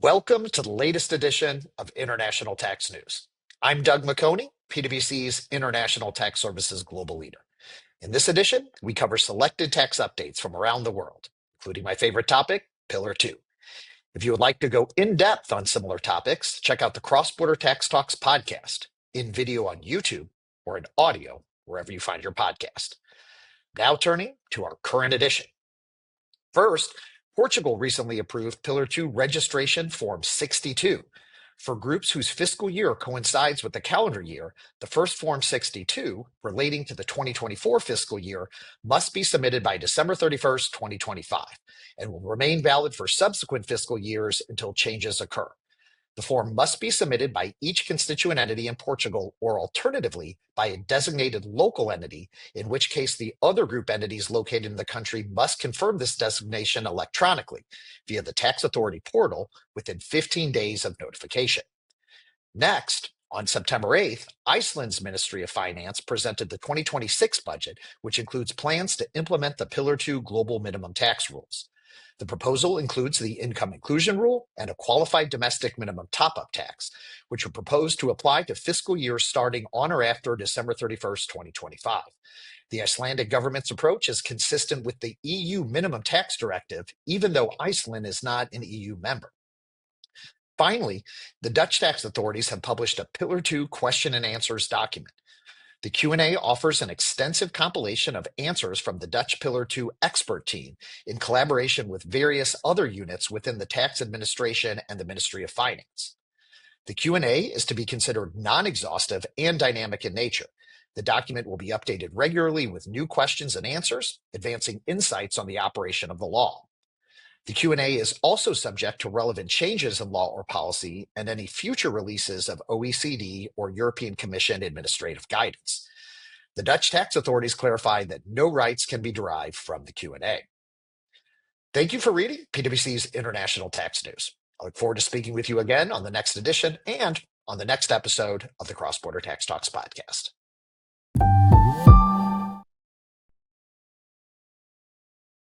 Welcome to the latest edition of International Tax News. I'm Doug McHoney, PwC's International Tax Services Global Leader. In this edition, we cover selected tax updates from around the world, including my favorite topic, Pillar 2. If you would like to go in depth on similar topics, check out the Cross-Border Tax Talks podcast in video on YouTube or in audio wherever you find your podcast. Now turning to our current edition. First, Portugal recently approved Pillar 2 Registration Form 62. For groups whose fiscal year coincides with the calendar year, the first Form 62, relating to the 2024 fiscal year, must be submitted by December 31st, 2025, and will remain valid for subsequent fiscal years until changes occur. The form must be submitted by each constituent entity in Portugal or alternatively by a designated local entity, in which case the other group entities located in the country must confirm this designation electronically via the tax authority portal within 15 days of notification. Next, on September 8th, Iceland's Ministry of Finance presented the 2026 budget, which includes plans to implement the Pillar 2 global minimum tax rules. The proposal includes the income inclusion rule and a qualified domestic minimum top-up tax, which are proposed to apply to fiscal years starting on or after December 31st, 2025. The Icelandic government's approach is consistent with the EU minimum tax directive, even though Iceland is not an EU member. Finally, the Dutch tax authorities have published a Pillar 2 question and answers document. The Q&A offers an extensive compilation of answers from the Dutch Pillar 2 expert team in collaboration with various other units within the tax administration and the Ministry of Finance. The Q&A is to be considered non-exhaustive and dynamic in nature. The document will be updated regularly with new questions and answers, advancing insights on the operation of the law. The Q&A is also subject to relevant changes in law or policy and any future releases of OECD or European Commission administrative guidance. The Dutch tax authorities clarified that no rights can be derived from the Q&A. Thank you for reading PwC's International Tax News. I look forward to speaking with you again on the next edition and on the next episode of the Cross-Border Tax Talks podcast.